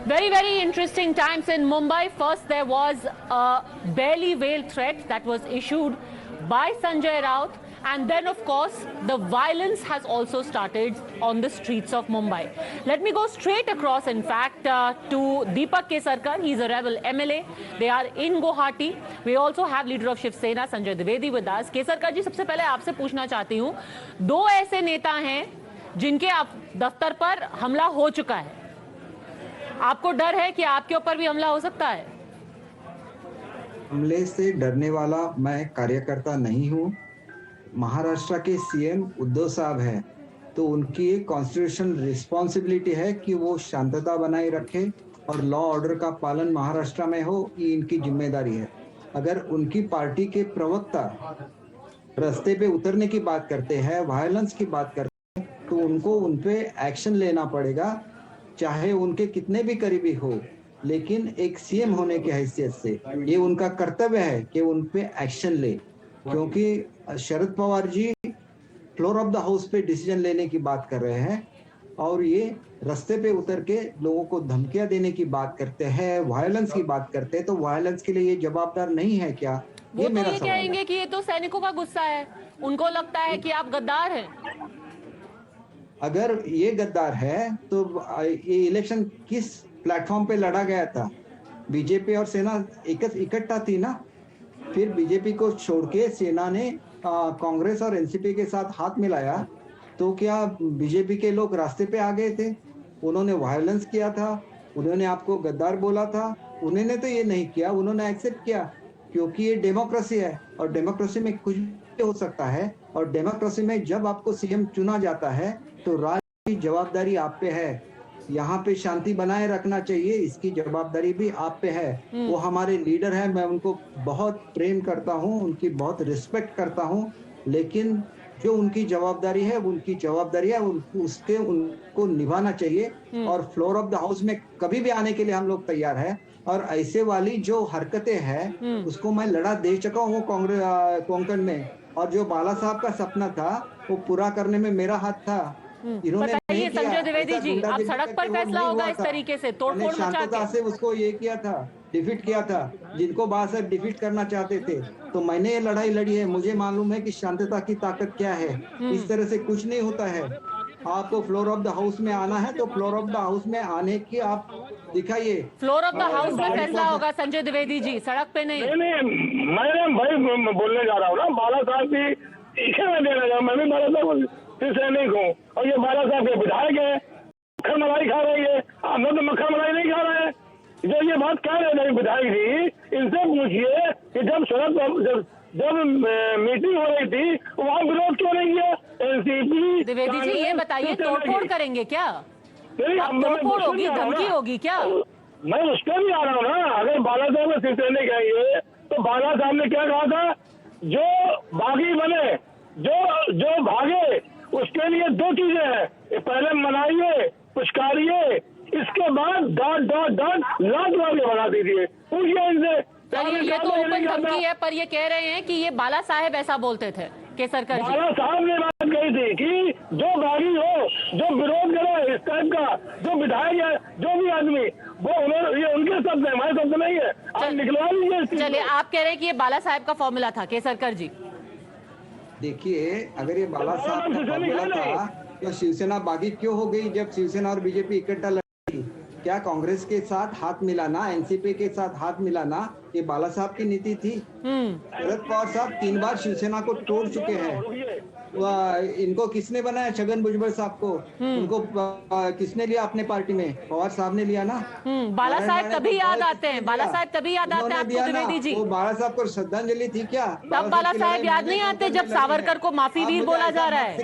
Very interesting times in Mumbai. First, there was a barely veiled threat that was issued by Sanjay Raut, and then, of course, the violence has also started on the streets of Mumbai. Let me go straight across, in fact, to Deepak Kesarkar. He's a rebel MLA. They are in Guwahati. We also have leader of Shiv Sena, Sanjay Dwivedi, with us. Kesarkar जी, सबसे पहले आपसे पूछना चाहती हूँ, दो ऐसे नेता हैं जिनके दफ्तर पर हमला हो चुका है। आपको डर है कि आपके ऊपर भी हमला हो सकता है? हमले से डरने वाला मैं कार्यकर्ता नहीं हूँ। महाराष्ट्र के सीएम उद्धव साहब हैं, तो उनकी एक कॉन्स्टिट्यूशनल रिस्पॉन्सिबिलिटी है कि वो शांतता बनाए रखे और लॉ ऑर्डर का पालन महाराष्ट्र में हो, ये इनकी जिम्मेदारी है। अगर उनकी पार्टी के प्रवक्ता रास्ते पे उतरने की बात करते हैं, वायलेंस की बात करते हैं, तो उनको उन पे एक्शन लेना पड़ेगा, चाहे उनके कितने भी करीबी हो। लेकिन एक सीएम होने की हैसियत से ये उनका कर्तव्य है कि उन पे एक्शन ले, क्योंकि Sharad Pawar ji floor of the house पे डिसीजन लेने की बात कर रहे हैं और ये रास्ते पे उतर के लोगों को धमकियां देने की बात करते हैं, वायलेंस की बात करते हैं। तो वायलेंस के लिए ये जवाबदार नहीं है क्या? ये मेरा सवाल है। कहेंगे कि ये तो सैनिकों का गुस्सा है, उनको लगता है कि आप गद्दार हैं। अगर ये गद्दार है तो ये इलेक्शन किस प्लेटफॉर्म पे लड़ा गया था? बीजेपी और सेना इकट्ठा थी ना। फिर बीजेपी को छोड़ के सेना ने कांग्रेस और एनसीपी के साथ हाथ मिलाया, तो क्या बीजेपी के लोग रास्ते पे आ गए थे? उन्होंने वायलेंस किया था, उन्होंने आपको गद्दार बोला था। उन्होंने तो ये नहीं किया, उन्होंने एक्सेप्ट किया, क्योंकि ये डेमोक्रेसी है और डेमोक्रेसी में कुछ भी हो सकता है। और डेमोक्रेसी में जब आपको सीएम चुना जाता है तो राज्य की जवाबदारी आप पे है, यहाँ पे शांति बनाए रखना चाहिए, इसकी जवाबदारी भी आप पे है। वो हमारे लीडर हैं, मैं उनको बहुत प्रेम करता हूँ, उनकी बहुत रिस्पेक्ट करता हूँ, लेकिन जो उनकी जवाबदारी है उनको निभाना चाहिए। और फ्लोर ऑफ द हाउस में कभी भी आने के लिए हम लोग तैयार है। और ऐसे वाली जो हरकतें हैं उसको मैं लड़ा दे चुका हूँ कांग्रेस कोंकण में, और जो बाला साहब का सपना था वो पूरा करने में मेरा हाथ था। इन्होंने नहीं किया। संजय द्विवेदी जी, आप सड़क पर फैसला होगा इस तरीके से तोड़फोड़ मचा के से उसको ये किया था, डिफीट किया था, जिनको बाला साहब डिफीट करना चाहते थे। तो मैंने ये लड़ाई लड़ी है, मुझे मालूम है कि शांतता की ताकत क्या है। इस तरह से कुछ नहीं होता है। आपको फ्लोर ऑफ द हाउस में आना है तो फ्लोर ऑफ द हाउस में आने की आप दिखाइए। फ्लोर ऑफ द हाउस में फैसला होगा संजय द्विवेदी जी, सड़क पे नहीं। मैं भाई बोलने जा रहा हूँ ना, बाला साहब की इसे मैं देना चाहूँ, मैं भी बाला साहब फिर सैनिक हूँ, और ये बाला साहब के विधायक है, मक्खन मलाई खा रही है। हम लोग तो मक्खन मलाई नहीं खा रहे हैं। जो ये बात कह रहे हैं विधायक जी, इनसे पूछिए कि जब मीटिंग हो रही थी वहाँ विरोध क्यों नहीं किया? एनसीपी द्विवेदी जी ये बताइए, तोड़फोड़ करेंगे क्या? तोड़फोड़ होगी, धमकी होगी क्या? मैं उस पर भी आ रहा हूँ ना। अगर बाला साहब को शिवसेना कहेंगे तो बाला साहब ने क्या कहा था? जो बागी बने, जो भागे, उसके लिए दो चीजें हैं, पहले मनाइए, पुचकारिए, इसके बाद लात वाले बना दीजिए। पूछिए इनसे। ये तो ओपन धमकी है, पर ये कह रहे हैं कि ये बाला साहेब ऐसा बोलते थे। केसरकर जी, बाला साहब ने बात कही थी कि जो बागी हो, जो विरोध करे इस टाइप का, जो विधायक है, जो भी आदमी, वो ये उनके शब्द है, हमारे शब्द नहीं है। आप निकलवा लीजिए। चलिए, आप कह रहे हैं कि ये बाला साहेब का फॉर्मूला था। केसरकर जी देखिए, अगर ये बाला साहब का फॉर्मूला था तो शिवसेना बागी क्यों हो गई जब शिवसेना और बीजेपी इकट्ठा लड़ी? क्या कांग्रेस के साथ हाथ मिलाना, एनसीपी के साथ हाथ मिलाना ये बाला साहब की नीति थी? शरद पवार साहब 3 बार शिवसेना को तोड़ चुके हैं। इनको किसने बनाया? छगन भुजबल साहब को। उनको किसने लिया अपने पार्टी में? पवार साहब ने लिया ना। बाला साहब तभी याद आते हैं, बाला साहब तभी याद आते हैं आपको द्विवेदी जी। वो बाला साहब को श्रद्धांजलि थी क्या? तब बाला साहब याद नहीं आते जब सावरकर को माफी वीर बोला जा रहा है।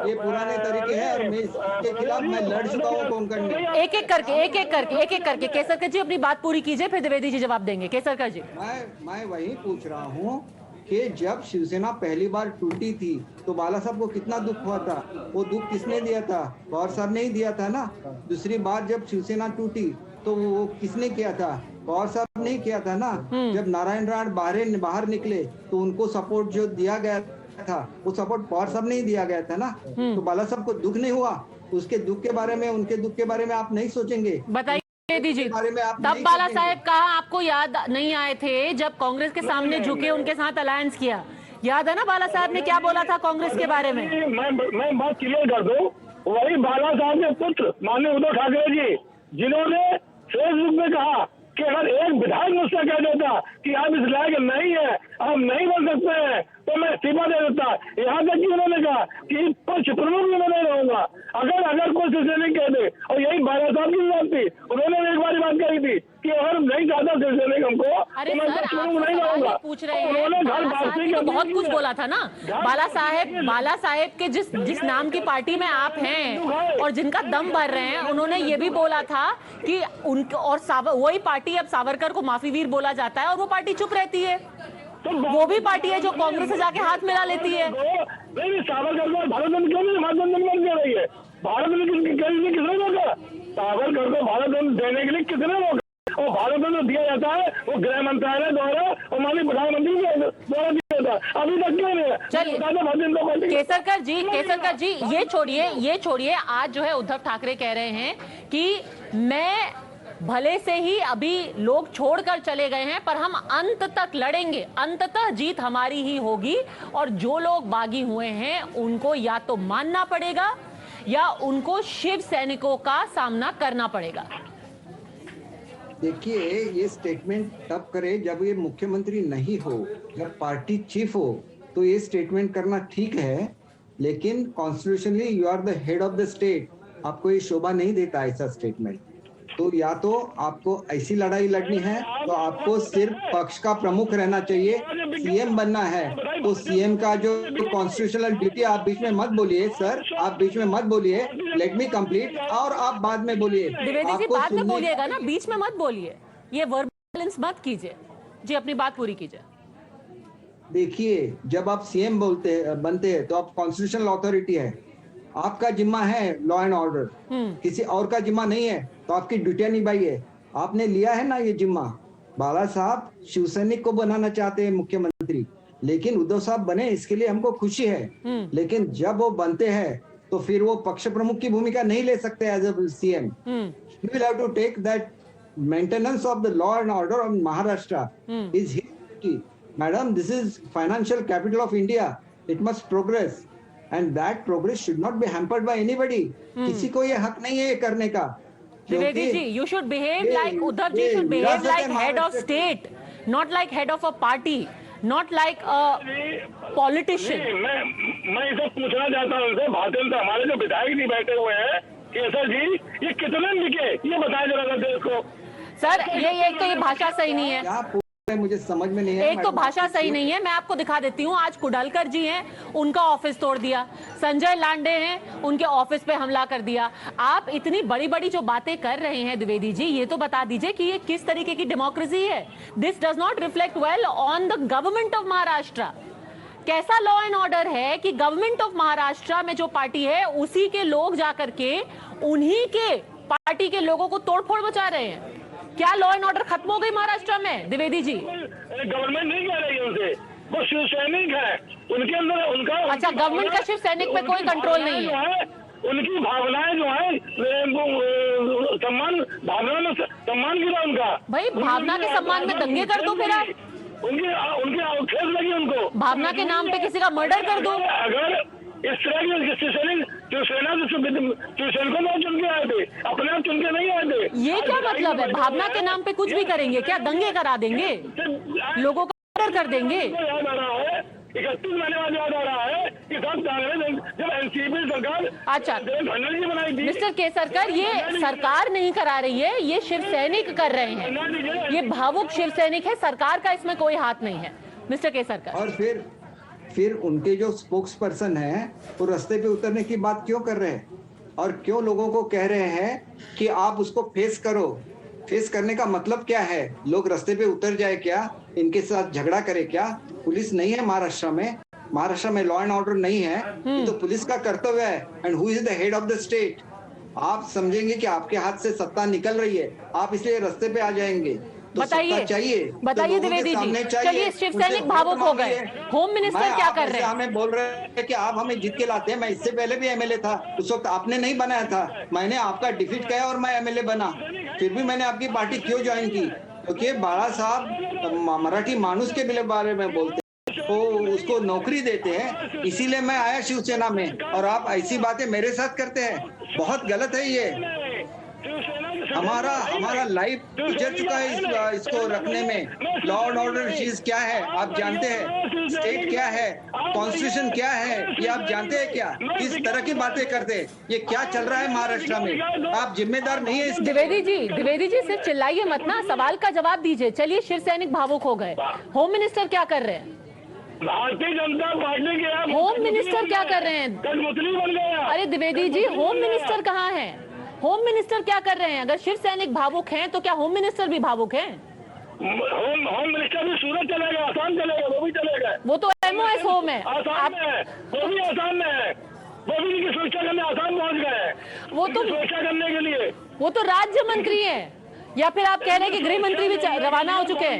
ये पुराने तरीके हैं और मैं इसके खिलाफ मैं लड़ चुका हूँ कोंकण में। एक एक करके केसरकर जी अपनी बात पूरी कीजिए, फिर द्विवेदी जी जवाब देंगे। केसरकर जी, मैं वही पूछ रहा हूँ कि जब शिवसेना पहली बार टूटी थी तो बाला साहब को कितना दुख हुआ था? वो दुख किसने दिया था? पवार साहब ने ही दिया था ना। दूसरी बार जब शिवसेना टूटी तो वो किसने किया था? पवार साहब ने किया था ना। जब नारायण राणे बाहर निकले तो उनको सपोर्ट जो दिया गया था वो सपोर्ट पवार साहब ने ही दिया गया था ना। तो बाला साहब को दुख नहीं हुआ? उसके दुख के बारे में, उनके दुख के बारे में आप नहीं सोचेंगे? बताइए। द्विवेदी जी, बारे में आप तब नहीं बाला सोचेंगे। साहेब कहाँ आपको याद नहीं आए थे जब कांग्रेस के सामने झुके, उनके साथ अलायंस किया? याद है ना बाला साहब ने क्या बोला था कांग्रेस के बारे में? मैं बात क्लियर कर दूं, वही बाला साहब के पुत्र माननीय उद्धव ठाकरे जी, जिन्होंने फेसबुक में कहा कि अगर एक विधायक मुझसे कह देता कि आप इस लायक नहीं है, आप नहीं बन सकते हैं, तो मैं इस्तीफा दे देता। यहाँ तक कि उन्होंने कहा कि पक्ष प्रमुख भी मैं नहीं रहूंगा अगर कोई शिवसैनिक कह दे। और यही बाला साहब की बात थी, उन्होंने एक बार बात कही थी कि अगर नहीं चाहता शिवसैनिक हमको, अरे तो मैं सर, पक्ष आप प्रमुख तो नहीं सवाल रहूंगा। ही पूछ रहे हैं। उन्होंने घर बाला साहब वापसी ने की तो बहुत अपील कुछ की बोला था ना। बाला साहेब के जिस नाम की पार्टी में आप हैं और जिनका दम भर रहे हैं, उन्होंने ये भी बोला था कि उनके और वही पार्टी अब सावरकर को माफी वीर बोला जाता है और वो पार्टी चुप रहती है। तो वो भी पार्टी है जो कांग्रेस से जाके हाथ मिला लेती है। नहीं, सावरकर को भारत रत्न क्यों नहीं दे रही है? भारत रत्न किसने रोका? सावरकर को भारत रत्न देने के लिए किसने रोका? और भारत रत्न दिया जाता है वो गृह मंत्रालय द्वारा और माननीय प्रधानमंत्री द्वारा दिया जाता है, अभी तक क्यों नहीं है? चलिए केसरकर जी ये छोड़िए। आज जो है उद्धव ठाकरे कह रहे हैं कि मैं भले से ही अभी लोग छोड़कर चले गए हैं, पर हम अंत तक लड़ेंगे, अंततः जीत हमारी ही होगी और जो लोग बागी हुए हैं उनको या तो मानना पड़ेगा या उनको शिव सैनिकों का सामना करना पड़ेगा। देखिए, ये स्टेटमेंट तब करे जब ये मुख्यमंत्री नहीं हो, जब पार्टी चीफ हो, तो ये स्टेटमेंट करना ठीक है, लेकिन constitutionally you are the head of the state, आपको ये शोभा नहीं देता ऐसा स्टेटमेंट। तो या तो आपको ऐसी लड़ाई लड़नी है तो आपको सिर्फ पक्ष का प्रमुख रहना चाहिए, सीएम बनना है तो सीएम का जो कॉन्स्टिट्यूशनल ड्यूटी, आप बीच में मत बोलिए सर, आप बीच में मत बोलिए, लेट मी कंप्लीट, और आप बाद में बोलिए। द्विवेदी जी बाद में बोलिएगा ना, बीच में मत बोलिए, ये वर्बल मत कीजिए जी, अपनी बात पूरी कीजिए। देखिए, जब आप सीएम बनते हैं तो आप कॉन्स्टिट्यूशनल अथॉरिटी है, आपका जिम्मा है लॉ एंड ऑर्डर, किसी और का जिम्मा नहीं है, तो आपकी ड्यूटियां निभाइए। आपने लिया है ना ये जिम्मा। बाला साहब शिवसैनिक को बनाना चाहते हैं मुख्यमंत्री, लेकिन उद्धव साहब बने इसके लिए हमको खुशी है, लेकिन जब वो बनते हैं तो फिर वो पक्ष प्रमुख की भूमिका नहीं ले सकते as a CM. You will have to take that maintenance of the law and order of Maharashtra is his duty. Madam, this is financial capital of India, it must progress and that progress should not be hampered by anybody. किसी को ये हक नहीं है ये करने का। Dwivedi ji, you should behave like Uddhav ji should behave like head of state, not like head of a party, not like a politician. मैं इसे पूछना चाहता हूँ उनसे, भारतीय जनता हमारे जो विधायक नहीं बैठे हुए हैं, केसर जी, ये कितने लिखे ये बताया जरा देश को। सर ये एक तो ये भाषा सही नहीं है, मुझे समझ में नहीं है। एक तो भाषा सही नहीं है, मैं आपको दिखा देती हूँ। आज कुडलकर जी हैं, उनका ऑफिस तोड़ दिया। संजय लांडे हैं, उनके ऑफिस पे हमला कर दिया। आप इतनी बड़ी बड़ी जो बातें कर रहे हैं द्विवेदी जी, ये तो बता दीजिए कि ये किस तरीके की डेमोक्रेसी है। This does not reflect well on the government of Maharashtra. कैसा लॉ एंड ऑर्डर है कि गवर्नमेंट ऑफ महाराष्ट्र में जो पार्टी है उसी के लोग जाकर के उन्हीं के पार्टी के लोगों को तोड़फोड़ मचा रहे हैं। क्या लॉ एंड ऑर्डर खत्म हो गई महाराष्ट्र में द्विवेदी जी? गवर्नमेंट नहीं कह रही है उनसे, वो शिव सैनिक है, उनके अंदर उनका अच्छा, गवर्नमेंट का शिव सैनिक पे कोई कंट्रोल नहीं है। उनकी भावनाएं जो है सम्मान, भावना में सम्मान गिरा उनका। भाई भावना के सम्मान में दंगे कर दो फिर आप, उनकी ठेस लगी उनको, भावना के नाम पे किसी का मर्डर कर दो। अगर इस तरह की शिवसेना शिवसैनिकों में चुन के आए थे, अपने आप चुन के नहीं आए थे। ये क्या मतलब है? भावना के नाम पे कुछ भी करेंगे क्या? दंगे करा देंगे, लोगों का मर्डर कर देंगे। याद आ रहा है 31 महीने बाद याद आ रहा है कि सब कांग्रेस जब एनसीपी सरकार अच्छा फडणवीस जी बनाई थी। मिस्टर केसरकर, ये सरकार नहीं करा रही है, ये शिव सैनिक कर रहे हैं, ये भावुक शिव सैनिक है, सरकार का इसमें कोई हाथ नहीं है मिस्टर केसरकर। और फिर उनके जो स्पोक्स पर्सन हैं वो रास्ते पे उतरने की बात क्यों कर रहे हैं और क्यों लोगों को कह रहे हैं कि आप उसको फेस करो? फेस करने का मतलब क्या है? लोग रास्ते पे उतर जाए क्या? इनके साथ झगड़ा करे क्या? पुलिस नहीं है महाराष्ट्र में लॉ एंड ऑर्डर नहीं है, तो पुलिस का कर्तव्य है। And who is the head of the state? आप समझेंगे कि आपके हाथ से सत्ता निकल रही है, आप इसलिए रास्ते पे आ जाएंगे। तो बताइए द्विवेदी जी, चलिए शिव सैनिक भावुक हो गए, होम मिनिस्टर क्या कर रहे हैं? हमें बोल रहे हैं कि आप हमें जीत के लाते हैं। मैं इससे पहले भी एमएलए था, उस वक्त आपने नहीं बनाया था, मैंने आपका डिफीट किया और मैं एमएलए बना। फिर भी मैंने आपकी पार्टी क्यों ज्वाइन की? क्योंकि बाला साहब मराठी मानुस के बारे में बोलते हैं, तो उसको नौकरी देते हैं, इसीलिए मैं आया शिवसेना में। और आप ऐसी बातें मेरे साथ करते हैं, बहुत गलत है ये। हमारा लाइफ गुजर चुका है इसको रखने में। लॉ एंड ऑर्डर चीज क्या है आप जानते हैं? स्टेट क्या है, कॉन्स्टिट्यूशन क्या है, ये आप जानते हैं क्या? किस तरह की बातें करते हैं? ये क्या चल रहा है महाराष्ट्र में? आप जिम्मेदार नहीं है। द्विवेदी जी सिर्फ चिल्लाइए मत ना, सवाल का जवाब दीजिए। चलिए, शिव सैनिक भावुक हो गए, होम मिनिस्टर क्या कर रहे हैं? भारतीय जनता पार्टी के होम मिनिस्टर क्या कर रहे हैं? कठपुतली बन गया। अरे द्विवेदी जी, होम मिनिस्टर कहाँ हैं? होम मिनिस्टर क्या कर रहे हैं? अगर शिव सैनिक भावुक हैं तो क्या होम मिनिस्टर भी भावुक हैं? होम मिनिस्टर भी सूरत चलेगा, आसाम चलेगा, वो भी चलेगा। वो तो MOS होम है, आसाम में है, वो भी आसाम में है, वो भी इनकी सुरक्षा करने आसाम पहुंच गए। वो तो सुरक्षा करने के लिए वो तो राज्य मंत्री है, या फिर आप कह रहे हैं कि गृह मंत्री भी रवाना हो चुके हैं?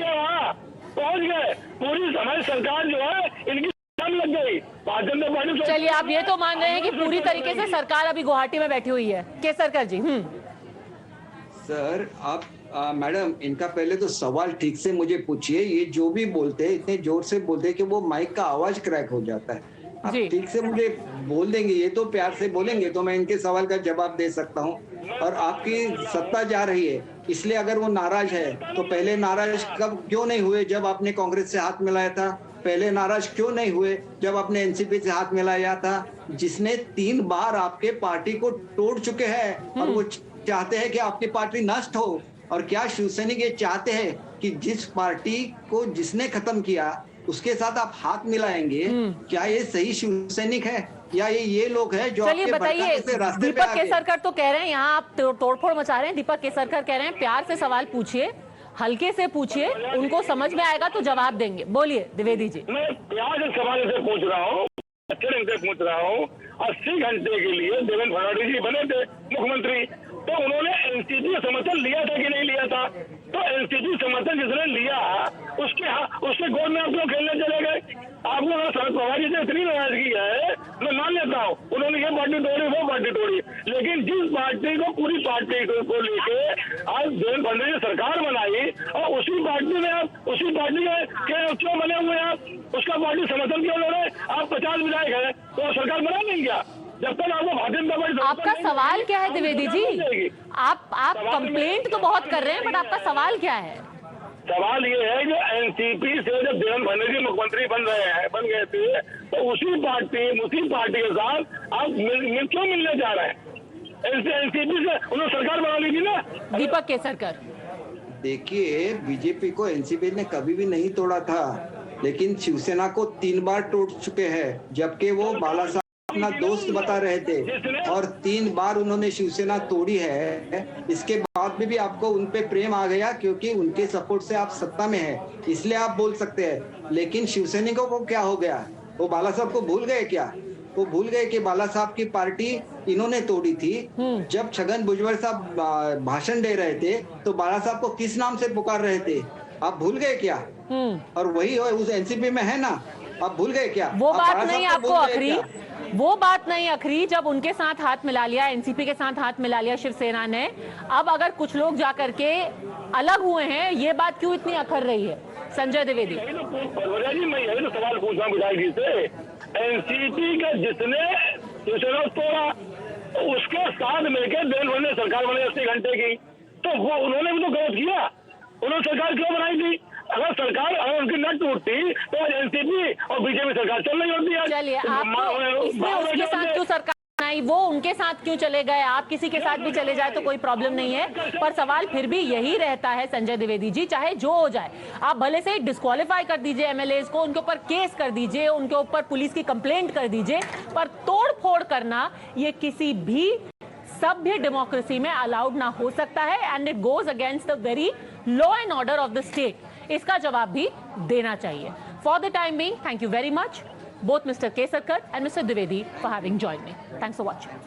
पहुंच गए। पूरी हमारी सरकार जो है इनकी लग गई। भारतीय जनता पार्टी। चलिए, आप ये तो मान रहे हैं कि पूरी तरीके से सरकार अभी गुवाहाटी में बैठी हुई है। केसरकर जी। सर आप मैडम, इनका पहले तो सवाल ठीक से मुझे पूछिए। ये जो भी बोलते हैं इतने जोर से बोलते हैं कि वो माइक का आवाज क्रैक हो जाता है। आप ठीक से मुझे बोल देंगे, ये तो प्यार से बोलेंगे तो मैं इनके सवाल का जवाब दे सकता हूँ। और आपकी सत्ता जा रही है, इसलिए अगर वो नाराज है तो पहले नाराज क्यों नहीं हुए जब आपने कांग्रेस से हाथ मिलाया था? पहले नाराज क्यों नहीं हुए जब आपने एनसीपी से हाथ मिलाया था, जिसने 3 बार आपके पार्टी को तोड़ चुके हैं? और वो चाहते हैं कि आपकी पार्टी नष्ट हो। और क्या शिवसैनिक ये चाहते हैं कि जिस पार्टी को जिसने खत्म किया उसके साथ आप हाथ मिलाएंगे? क्या ये सही शिवसैनिक है, या ये लोग हैं जो चलिए बताइए, दीपक केसरकर तो कह रहे हैं यहाँ आप तोड़फोड़ मचा रहे हैं। दीपक केसरकर कह रहे हैं प्यार से सवाल पूछिए, हल्के से पूछिए, उनको समझ में आएगा तो जवाब देंगे। बोलिए द्विवेदी जी। मैं प्यार से सवाल से पूछ रहा हूँ, अच्छे ढंग से पूछ रहा हूँ। 80 घंटे के लिए देवेंद्र फडणवीस जी बने थे मुख्यमंत्री, तो उन्होंने एनसीपी का समर्थन लिया था कि नहीं लिया था? तो एनसीपी समर्थन जिसने लिया उसके गोद में आप क्यों खेलने चले गए? आपको शरद पवार जी से इतनी नाराजगी है, मैं मान लेता हूँ उन्होंने ये पार्टी तोड़ी वो पार्टी तोड़ी, लेकिन जिस पार्टी को पूरी पार्टी को लेके आज देवेंद्र फडणवीस ने सरकार बनाई और उसी पार्टी में आप उसी पार्टी के क्यों बने हुए हैं? आप उसका पार्टी समर्थन क्यों ले रहे हैं? आप 50 विधायक है तो सरकार बना नहीं क्या? जब तक आपको भारतीय जनता पार्टी। आपका सवाल क्या है द्विवेदी जी? आप कंप्लेंट तो बहुत कर रहे हैं, बट आपका सवाल क्या है? सवाल ये है कि एनसीपी से जब देवेंद्र फडणवीस मुख्यमंत्री बन गए थे तो उसी पार्टी के साथ आप क्यों मिलने जा रहे हैं? एनसीपी से उन्होंने सरकार बना ली थी ना। दीपक केसरकर, देखिए, बीजेपी को एनसीपी ने कभी भी नहीं तोड़ा था, लेकिन शिवसेना को 3 बार तोड़ चुके हैं, जबकि वो बाला साहब अपना दोस्त बता रहे थे। और 3 बार उन्होंने शिवसेना तोड़ी है। इसके बाद भी आपको उन पे प्रेम आ गया क्योंकि उनके सपोर्ट से आप सत्ता में हैं, इसलिए आप बोल सकते हैं। लेकिन शिवसैनिकों को क्या हो गया? वो बाला साहब को भूल गए क्या? वो भूल गए कि बाला साहब की पार्टी इन्होंने तोड़ी थी। जब छगन भुजबल साहब भाषण दे रहे थे तो बाला साहब को किस नाम से पुकार रहे थे? आप भूल गए क्या? और वही उस एनसीपी में है ना, आप भूल गए क्या? वो बात नहीं आपको अखरी, वो बात नहीं अखरी जब उनके साथ हाथ मिला लिया, एनसीपी के साथ हाथ मिला लिया शिवसेना ने। अब अगर कुछ लोग जाकर के अलग हुए हैं, ये बात क्यों इतनी अखर रही है? संजय द्विवेदी। मैं यही तो सवाल पूछ रहा हूँ विधायक जी से। एनसीपी का जिसने शिवसेना तोड़ा उसके साथ मिलकर देवेंद्र ने सरकार बनाई 80 घंटे की, तो वो उन्होंने भी तो गलत किया। उन्होंने सरकार क्यों बनाई थी? अगर सरकार उनकी न टूटती तो एनसीपी और बीजेपी सरकार चल रही होती। चलिए, आप इसमें उसके साथ क्यों सरकार नहीं, वो उनके साथ क्यों चले गए? आप किसी के साथ भी चले जाए तो कोई प्रॉब्लम नहीं है, पर सवाल फिर भी यही रहता है संजय द्विवेदी जी, चाहे जो हो जाए, आप भले से डिस्क्वालीफाई कर दीजिए एमएलएज को, उनके ऊपर केस कर दीजिए, उनके ऊपर पुलिस की कंप्लेंट कर दीजिए, पर तोड़ फोड़ करना ये किसी भी सभ्य डेमोक्रेसी में अलाउड ना हो सकता है, and it goes against the very law and order of the state. इसका जवाब भी देना चाहिए। For the time being, thank you very much both Mr. Kesarkar and Mr. Dwivedi for having joined me. Thanks for watching.